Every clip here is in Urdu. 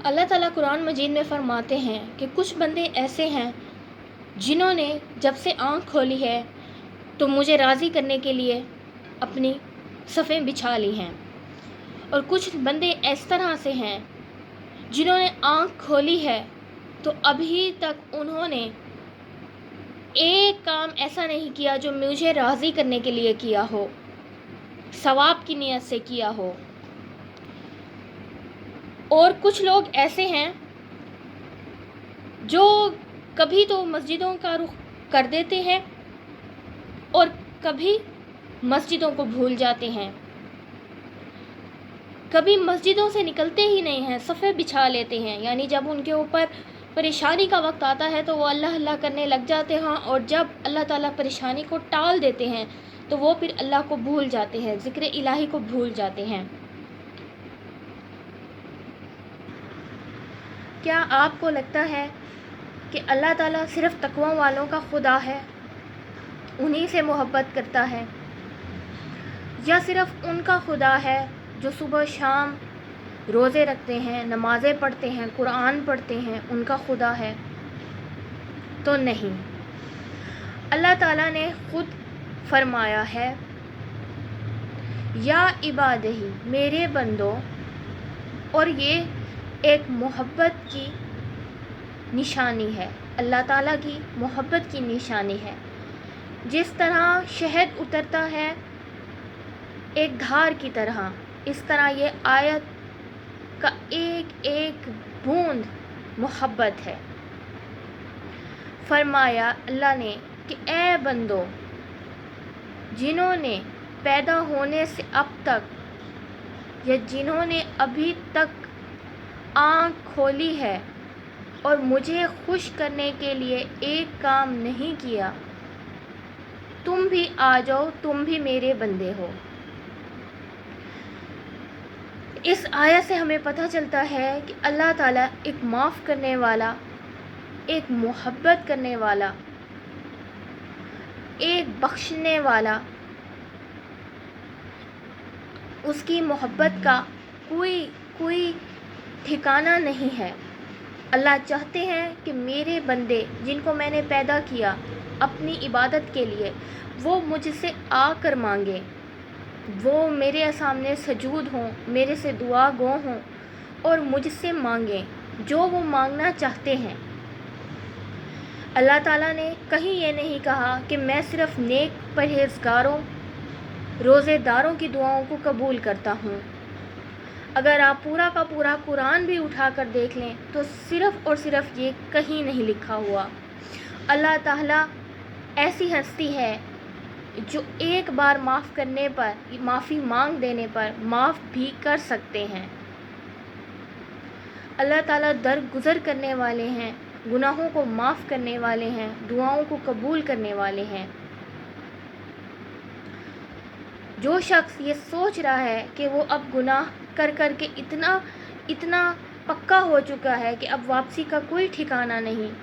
اللہ تعالیٰ قرآن مجید میں فرماتے ہیں کہ کچھ بندے ایسے ہیں جنہوں نے جب سے آنکھ کھولی ہے تو مجھے راضی کرنے کے لیے اپنی صفیں بچھا لی ہیں، اور کچھ بندے اس طرح سے ہیں جنہوں نے آنکھ کھولی ہے تو ابھی تک انہوں نے ایک کام ایسا نہیں کیا جو مجھے راضی کرنے کے لیے کیا ہو، ثواب کی نیت سے کیا ہو۔ اور کچھ لوگ ایسے ہیں جو کبھی تو مسجدوں کا رخ کر دیتے ہیں اور کبھی مسجدوں کو بھول جاتے ہیں، کبھی مسجدوں سے نکلتے ہی نہیں ہیں، صفیں بچھا لیتے ہیں، یعنی جب ان کے اوپر پریشانی کا وقت آتا ہے تو وہ اللہ اللہ کرنے لگ جاتے ہیں، اور جب اللہ تعالیٰ پریشانی کو ٹال دیتے ہیں تو وہ پھر اللہ کو بھول جاتے ہیں، ذکر الہی کو بھول جاتے ہیں۔ کیا آپ کو لگتا ہے کہ اللہ تعالیٰ صرف تقوی والوں کا خدا ہے، انہی سے محبت کرتا ہے، یا صرف ان کا خدا ہے جو صبح شام روزے رکھتے ہیں، نمازیں پڑھتے ہیں، قرآن پڑھتے ہیں، ان کا خدا ہے؟ تو نہیں، اللہ تعالیٰ نے خود فرمایا ہے یا عبادہی، میرے بندوں، اور یہ ایک محبت کی نشانی ہے، اللہ تعالیٰ کی محبت کی نشانی ہے۔ جس طرح شہد اترتا ہے ایک دھار کی طرح، اس طرح یہ آیت کا ایک ایک بوند محبت ہے۔ فرمایا اللہ نے کہ اے بندو، جنہوں نے پیدا ہونے سے اب تک یا جنہوں نے ابھی تک آنکھ کھولی ہے اور مجھے خوش کرنے کے لیے ایک کام نہیں کیا، تم بھی آ جاؤ، تم بھی میرے بندے ہو۔ اس آیت سے ہمیں پتہ چلتا ہے کہ اللہ تعالیٰ ایک معاف کرنے والا، ایک محبت کرنے والا، ایک بخشنے والا، اس کی محبت کا کوئی ٹھکانہ نہیں ہے۔ اللہ چاہتے ہیں کہ میرے بندے جن کو میں نے پیدا کیا اپنی عبادت کے لیے، وہ مجھ سے آ کر مانگیں، وہ میرے سامنے سجود ہوں، میرے سے دعا گو ہوں اور مجھ سے مانگیں جو وہ مانگنا چاہتے ہیں۔ اللہ تعالیٰ نے کہیں یہ نہیں کہا کہ میں صرف نیک پرہیزگاروں، روزے داروں کی دعاؤں کو قبول کرتا ہوں۔ اگر آپ پورا کا پورا قرآن بھی اٹھا کر دیکھ لیں تو صرف اور صرف یہ کہیں نہیں لکھا ہوا۔ اللہ تعالیٰ ایسی ہستی ہے جو ایک بار معاف کرنے پر، معافی مانگ دینے پر معاف بھی کر سکتے ہیں۔ اللہ تعالیٰ درگزر کرنے والے ہیں، گناہوں کو معاف کرنے والے ہیں، دعاؤں کو قبول کرنے والے ہیں۔ جو شخص یہ سوچ رہا ہے کہ وہ اب گناہ کر کر کے اتنا پکا ہو چکا ہے کہ اب واپسی کا کوئی ٹھکانہ نہیں،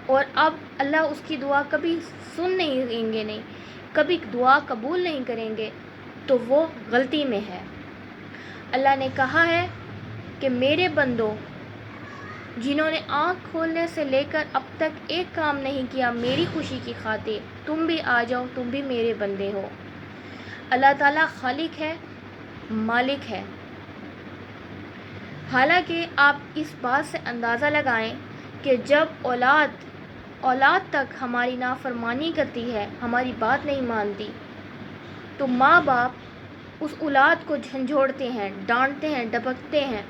اور اب اللہ اس کی دعا کبھی سن نہیں دیں گے، کبھی دعا قبول نہیں کریں گے، تو وہ غلطی میں ہے۔ اللہ نے کہا ہے کہ میرے بندوں، جنہوں نے آنکھ کھولنے سے لے کر اب تک ایک کام نہیں کیا میری خوشی کی خاطر، تم بھی آ جاؤ، تم بھی میرے بندے ہو۔ اللہ تعالیٰ خالق ہے، مالک ہے۔ حالانکہ آپ اس بات سے اندازہ لگائیں کہ جب اولاد تک ہماری نافرمانی کرتی ہے، ہماری بات نہیں مانتی، تو ماں باپ اس اولاد کو جھنجھوڑتے ہیں، ڈانٹتے ہیں، ڈپکتے ہیں،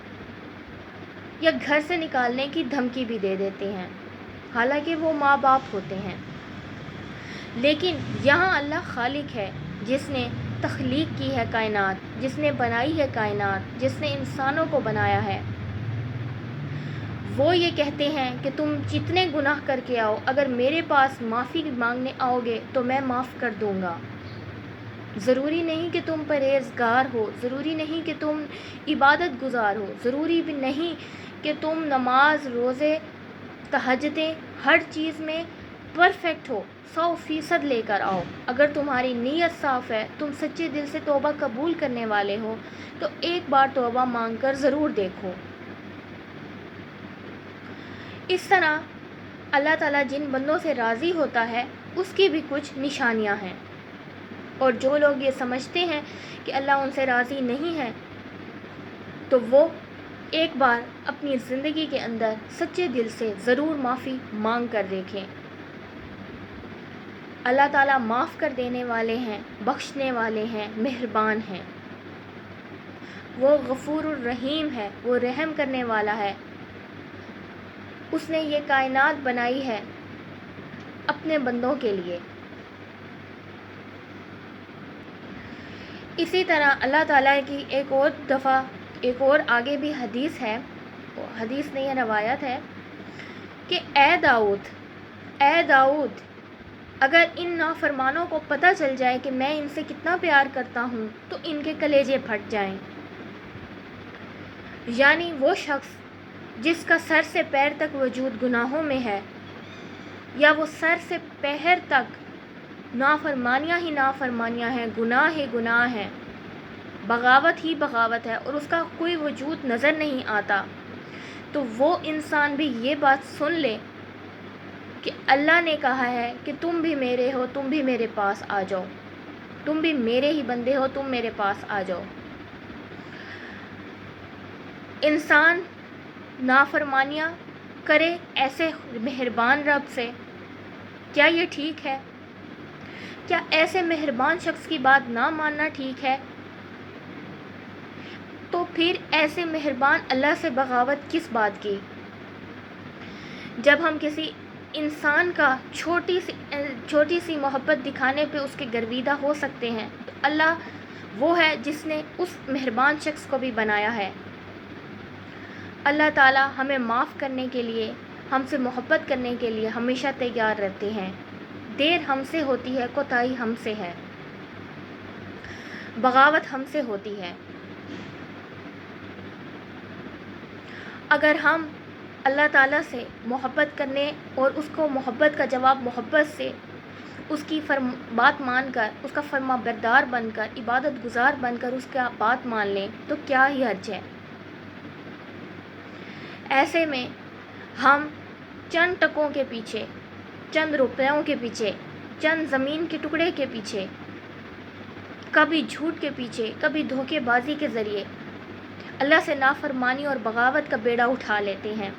یا گھر سے نکالنے کی دھمکی بھی دے دیتے ہیں، حالانکہ وہ ماں باپ ہوتے ہیں۔ لیکن یہاں اللہ خالق ہے، جس نے تخلیق کی ہے کائنات، جس نے بنائی ہے کائنات، جس نے انسانوں کو بنایا ہے۔ وہ یہ کہتے ہیں کہ تم جتنے گناہ کر کے آؤ، اگر میرے پاس معافی مانگنے آؤ گے تو میں معاف کر دوں گا۔ ضروری نہیں کہ تم پرہیزگار ہو، ضروری نہیں کہ تم عبادت گزار ہو، ضروری بھی نہیں کہ تم نماز، روزے، تہجدیں، ہر چیز میں پرفیکٹ ہو، 100% لے کر آؤ۔ اگر تمہاری نیت صاف ہے، تم سچے دل سے توبہ قبول کرنے والے ہو، تو ایک بار توبہ مانگ کر ضرور دیکھو۔ اس طرح اللہ تعالیٰ جن بندوں سے راضی ہوتا ہے اس کی بھی کچھ نشانیاں ہیں، اور جو لوگ یہ سمجھتے ہیں کہ اللہ ان سے راضی نہیں ہے تو وہ ایک بار اپنی زندگی کے اندر سچے دل سے ضرور معافی مانگ کر دیکھیں۔ اللہ تعالیٰ معاف کر دینے والے ہیں، بخشنے والے ہیں، مہربان ہیں، وہ غفور الرحیم ہے، وہ رحم کرنے والا ہے۔ اس نے یہ کائنات بنائی ہے اپنے بندوں کے لیے۔ اسی طرح اللہ تعالیٰ کی ایک اور آگے بھی حدیث ہے، حدیث نہیں ہے، روایت ہے کہ اے داؤد، اگر ان نافرمانوں کو پتہ چل جائے کہ میں ان سے کتنا پیار کرتا ہوں تو ان کے کلیجے پھٹ جائیں۔ یعنی وہ شخص جس کا سر سے پیر تک وجود گناہوں میں ہے، یا وہ سر سے پیر تک نافرمانیاں ہی نافرمانیاں ہیں، گناہ ہی گناہ ہیں، بغاوت ہی بغاوت ہے، اور اس کا کوئی وجود نظر نہیں آتا، تو وہ انسان بھی یہ بات سن لے کہ اللہ نے کہا ہے کہ تم بھی میرے ہو، تم بھی میرے پاس آ جاؤ، تم بھی میرے ہی بندے ہو، تم میرے پاس آ جاؤ۔ انسان نافرمانیاں کرے ایسے مہربان رب سے، کیا یہ ٹھیک ہے؟ کیا ایسے مہربان شخص کی بات نہ ماننا ٹھیک ہے؟ تو پھر ایسے مہربان اللہ سے بغاوت کس بات کی؟ جب ہم کسی انسان کا چھوٹی سی محبت دکھانے پہ اس کے گرویدہ ہو سکتے ہیں، تو اللہ وہ ہے جس نے اس مہربان شخص کو بھی بنایا ہے۔ اللہ تعالیٰ ہمیں معاف کرنے کے لیے، ہم سے محبت کرنے کے لیے ہمیشہ تیار رہتے ہیں۔ دیر ہم سے ہوتی ہے، کوتاہی ہم سے ہے، بغاوت ہم سے ہوتی ہے۔ اگر ہم اللہ تعالیٰ سے محبت کرنے اور اس کو محبت کا جواب محبت سے، اس کی بات مان کر، اس کا فرما بردار بن کر، عبادت گزار بن کر اس کا بات مان لیں تو کیا ہی حرج ہے۔ ایسے میں ہم چند ٹکوں کے پیچھے، چند روپیوں کے پیچھے، چند زمین کے ٹکڑے کے پیچھے، کبھی جھوٹ کے پیچھے، کبھی دھوکے بازی کے ذریعے اللہ سے نافرمانی اور بغاوت کا بیڑا اٹھا لیتے ہیں۔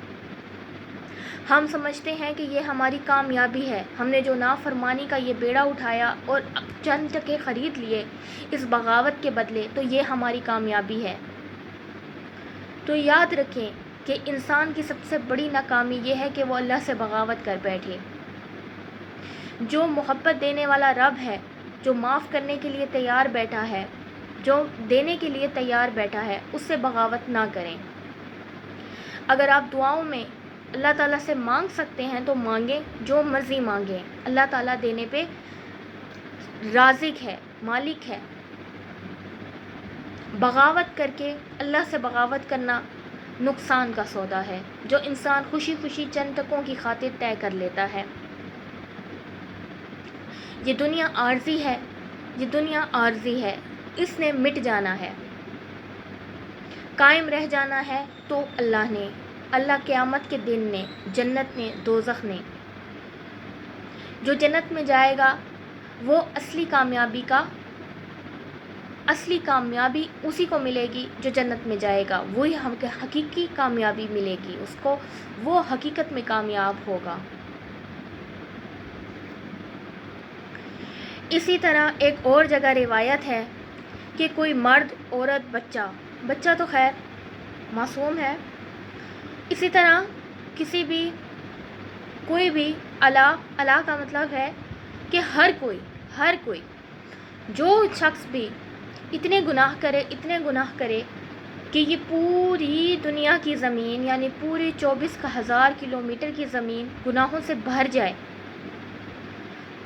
ہم سمجھتے ہیں کہ یہ ہماری کامیابی ہے، ہم نے جو نافرمانی کا یہ بیڑا اٹھایا اور چند ٹکے خرید لیے اس بغاوت کے بدلے، تو یہ ہماری کامیابی ہے۔ تو یاد رکھیں کہ انسان کی سب سے بڑی ناکامی یہ ہے کہ وہ اللہ سے بغاوت کر بیٹھے۔ جو محبت دینے والا رب ہے، جو معاف کرنے کے لیے تیار بیٹھا ہے، جو دینے کے لیے تیار بیٹھا ہے، اس سے بغاوت نہ کریں۔ اگر آپ دعاؤں میں اللہ تعالیٰ سے مانگ سکتے ہیں تو مانگیں، جو مرضی مانگیں، اللہ تعالیٰ دینے پہ رازق ہے، مالک ہے۔ بغاوت کر کے اللہ سے بغاوت کرنا نقصان کا سودا ہے، جو انسان خوشی خوشی چند ٹکوں کی خاطر طے کر لیتا ہے۔ یہ دنیا عارضی ہے، یہ دنیا عارضی ہے، اس نے مٹ جانا ہے، قائم رہ جانا ہے تو اللہ نے، اللہ قیامت کے دن نے، جنت نے، دوزخ نے۔ جو جنت میں جائے گا وہ اصلی کامیابی اسی کو ملے گی جو جنت میں جائے گا، وہی ہم کے حقیقی کامیابی ملے گی اس کو، وہ حقیقت میں کامیاب ہوگا۔ اسی طرح ایک اور جگہ روایت ہے کہ کوئی مرد، عورت، بچہ تو خیر معصوم ہے، اسی طرح کوئی بھی اللہ کا مطلب ہے کہ ہر کوئی جو شخص بھی اتنے گناہ کرے کہ یہ پوری دنیا کی زمین، یعنی پوری 24,000 کلومیٹر کی زمین گناہوں سے بھر جائے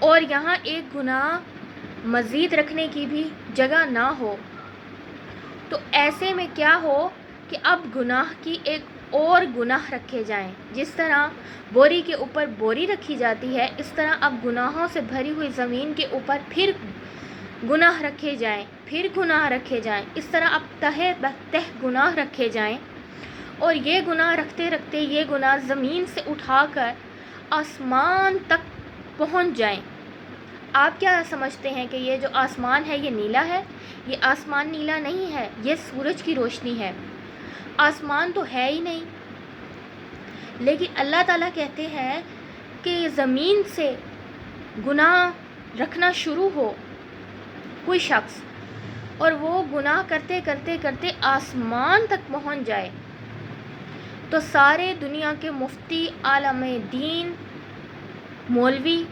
اور یہاں ایک گناہ مزید رکھنے کی بھی جگہ نہ ہو، تو ایسے میں کیا ہو کہ اب گناہ کی ایک اور گناہ رکھے جائیں۔ جس طرح بوری کے اوپر بوری رکھی جاتی ہے، اس طرح اب گناہوں سے بھری ہوئی زمین کے اوپر پھر گناہ رکھے جائیں، اس طرح اب تہہ گناہ رکھے جائیں، اور یہ گناہ رکھتے رکھتے یہ گناہ زمین سے اٹھا کر آسمان تک پہنچ جائیں۔ آپ کیا سمجھتے ہیں کہ یہ جو آسمان ہے یہ نیلا ہے؟ یہ آسمان نیلا نہیں ہے، یہ سورج کی روشنی ہے، آسمان تو ہے ہی نہیں۔ لیکن اللہ تعالیٰ کہتے ہیں کہ زمین سے گناہ رکھنا شروع ہو کوئی شخص، اور وہ گناہ کرتے کرتے کرتے آسمان تک پہنچ جائے، تو سارے دنیا کے مفتی، عالم دین، مولوی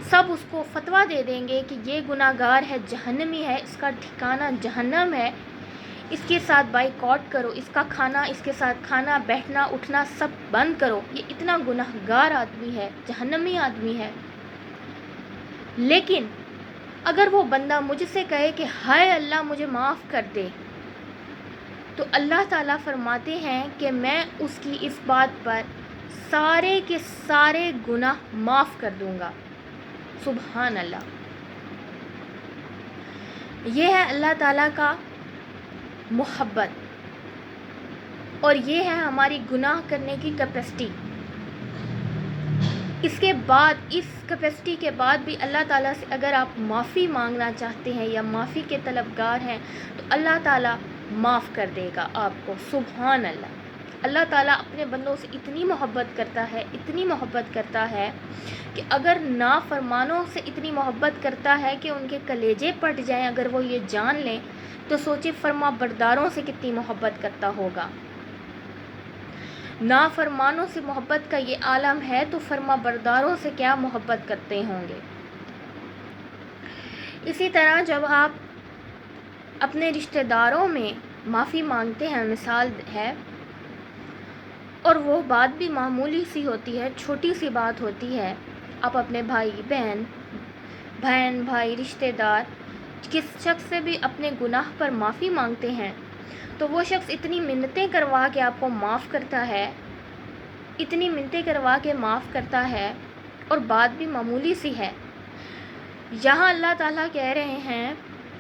سب اس کو فتویٰ دے دیں گے کہ یہ گناہ گار ہے، جہنمی ہے، اس کا ٹھکانہ جہنم ہے، اس کے ساتھ بائیکاٹ کرو، اس کا کھانا، اس کے ساتھ کھانا، بیٹھنا اٹھنا سب بند کرو، یہ اتنا گناہ گار آدمی ہے، جہنمی آدمی ہے۔ لیکن اگر وہ بندہ مجھ سے کہے کہ ہائے اللہ مجھے معاف کر دے، تو اللہ تعالیٰ فرماتے ہیں کہ میں اس کی اس بات پر سارے کے سارے گناہ معاف کر دوں گا۔ سبحان اللہ۔ یہ ہے اللہ تعالیٰ کا محبت، اور یہ ہے ہماری گناہ کرنے کی کیپیسٹی۔ اس کے بعد، اس کیپیسٹی کے بعد بھی اللہ تعالیٰ سے اگر آپ معافی مانگنا چاہتے ہیں یا معافی کے طلبگار ہیں تو اللہ تعالیٰ معاف کر دے گا آپ کو۔ سبحان اللہ۔ اللہ تعالیٰ اپنے بندوں سے اتنی محبت کرتا ہے، اتنی محبت کرتا ہے کہ اگر نافرمانوں سے اتنی محبت کرتا ہے کہ ان کے کلیجے پھٹ جائیں اگر وہ یہ جان لیں، تو سوچے فرما برداروں سے کتنی محبت کرتا ہوگا۔ نافرمانوں سے محبت کا یہ عالم ہے تو فرما برداروں سے کیا محبت کرتے ہوں گے۔ اسی طرح جب آپ اپنے رشتہ داروں میں معافی مانگتے ہیں، مثال ہے، اور وہ بات بھی معمولی سی ہوتی ہے، چھوٹی سی بات ہوتی ہے، آپ اپنے بہن بھائی رشتہ دار کس شخص سے بھی اپنے گناہ پر معافی مانگتے ہیں تو وہ شخص اتنی منتیں کروا کے آپ کو معاف کرتا ہے، اتنی منتیں کروا کے معاف کرتا ہے، اور بات بھی معمولی سی ہے۔ یہاں اللہ تعالیٰ کہہ رہے ہیں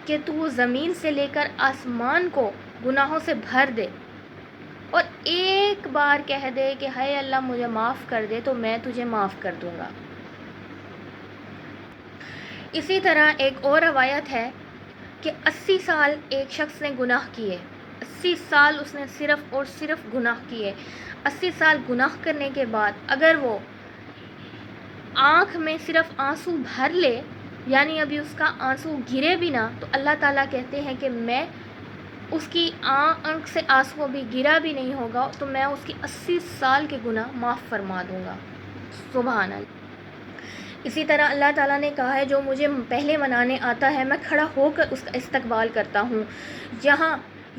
کہ تو زمین سے لے کر آسمان کو گناہوں سے بھر دے اور ایک بار کہہ دے کہ ہائے اللہ مجھے معاف کر دے، تو میں تجھے معاف کر دوں گا۔ اسی طرح ایک اور روایت ہے کہ 80 سال ایک شخص نے گناہ کیے، 80 سال اس نے صرف اور صرف گناہ کیے۔ 80 سال گناہ کرنے کے بعد اگر وہ آنکھ میں صرف آنسو بھر لے، یعنی ابھی اس کا آنسو گرے بھی نہ، تو اللہ تعالیٰ کہتے ہیں کہ میں اس کی آنکھ سے آنسو ابھی گرا بھی نہیں ہوگا تو میں اس کی 80 سال کے گناہ معاف فرما دوں گا۔ سبحان اللہ۔ اسی طرح اللہ تعالیٰ نے کہا ہے جو مجھے پہلے منانے آتا ہے میں کھڑا ہو کر اس کا استقبال کرتا ہوں۔ یہاں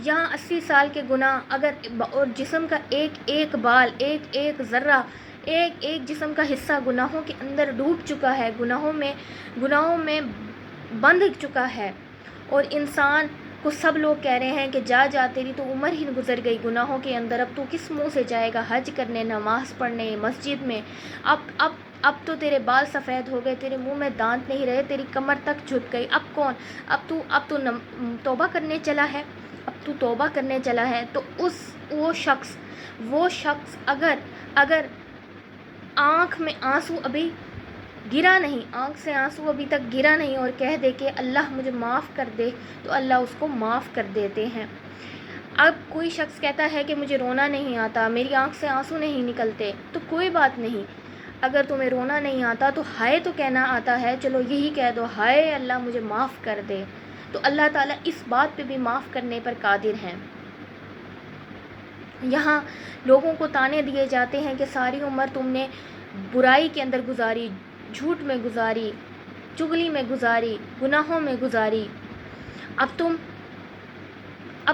80 سال کے گناہ اگر اور جسم کا ایک ایک بال، ایک ایک ذرہ، ایک ایک جسم کا حصہ گناہوں کے اندر ڈوب چکا ہے، گناہوں میں بندھ چکا ہے، اور انسان کو سب لوگ کہہ رہے ہیں کہ جا تیری تو عمر ہی گزر گئی گناہوں کے اندر، اب تو کس منہ سے جائے گا حج کرنے، نماز پڑھنے، مسجد میں، اب تو تیرے بال سفید ہو گئے، تیرے منہ میں دانت نہیں رہے، تیری کمر تک جھک گئی، اب کون، اب تو توبہ کرنے چلا ہے، تو وہ شخص اگر آنکھ میں آنسو ابھی گرا نہیں، آنکھ سے آنسو ابھی تک گرا نہیں، اور کہہ دے کہ اللہ مجھے معاف کر دے، تو اللہ اس کو معاف کر دیتے ہیں۔ اب کوئی شخص کہتا ہے کہ مجھے رونا نہیں آتا، میری آنکھ سے آنسو نہیں نکلتے، تو کوئی بات نہیں، اگر تمہیں رونا نہیں آتا تو ہائے تو کہنا آتا ہے، چلو یہی کہہ دو، ہائے اللہ مجھے معاف کر دے، تو اللہ تعالیٰ اس بات پہ بھی معاف کرنے پر قادر ہیں۔ یہاں لوگوں کو تانے دیے جاتے ہیں کہ ساری عمر تم نے برائی کے اندر گزاری، جھوٹ میں گزاری، چغلی میں گزاری، گناہوں میں گزاری، اب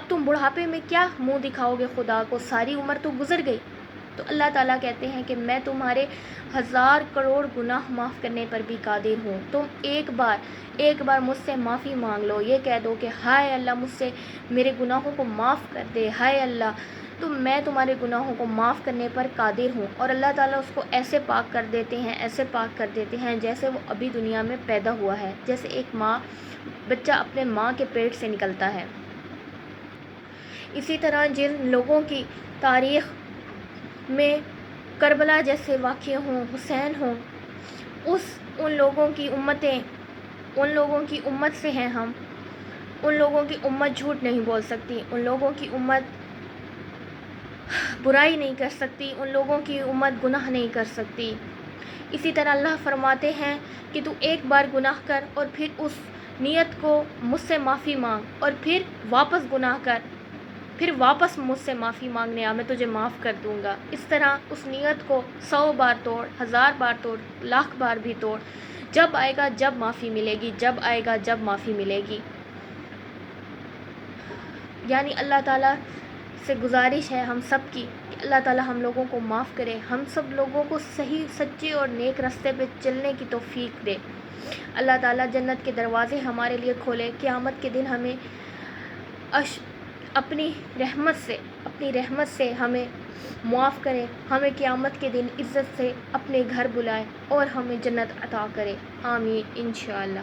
تم بڑھاپے میں کیا منہ دکھاؤ گے خدا کو، ساری عمر تو گزر گئی۔ تو اللہ تعالیٰ کہتے ہیں کہ میں تمہارے 1000 کروڑ گناہ معاف کرنے پر بھی قادر ہوں، تم ایک بار مجھ سے معافی مانگ لو، یہ کہہ دو کہ ہائے اللہ مجھ سے میرے گناہوں کو معاف کر دے، ہائے اللہ، تو میں تمہارے گناہوں کو معاف کرنے پر قادر ہوں، اور اللہ تعالیٰ اس کو ایسے پاک کر دیتے ہیں جیسے وہ ابھی دنیا میں پیدا ہوا ہے، جیسے ایک بچہ اپنے ماں کے پیٹ سے نکلتا ہے۔ اسی طرح جن لوگوں کی تاریخ میں کربلا جیسے واقعے ہوں، حسین ہوں، ان لوگوں کی امت سے ہیں ہم. ان لوگوں کی امت جھوٹ نہیں بول سکتی، ان لوگوں کی امت برائی نہیں کر سکتی، ان لوگوں کی امت گناہ نہیں کر سکتی. اسی طرح اللہ فرماتے ہیں کہ تو ایک بار گناہ کر اور پھر اس نیت کو مجھ سے معافی مانگ اور پھر واپس گناہ کر، پھر واپس مجھ سے معافی مانگنے آ، میں تجھے معاف کر دوں گا. اس طرح اس نیت کو 100 بار توڑ، 1000 بار توڑ، 1,00,000 بار بھی توڑ، جب آئے گا جب معافی ملے گی، جب آئے گا جب معافی ملے گی. یعنی اللہ تعالیٰ سے گزارش ہے ہم سب کی کہ اللہ تعالیٰ ہم لوگوں کو معاف کرے، ہم سب لوگوں کو صحیح سچے اور نیک راستے پہ چلنے کی توفیق دے. اللہ تعالیٰ جنت کے دروازے ہمارے لیے کھولے، قیامت کے دن ہمیں اپنی رحمت سے ہمیں معاف کرے، ہمیں قیامت کے دن عزت سے اپنے گھر بلائے اور ہمیں جنت عطا کرے. آمین انشاءاللہ.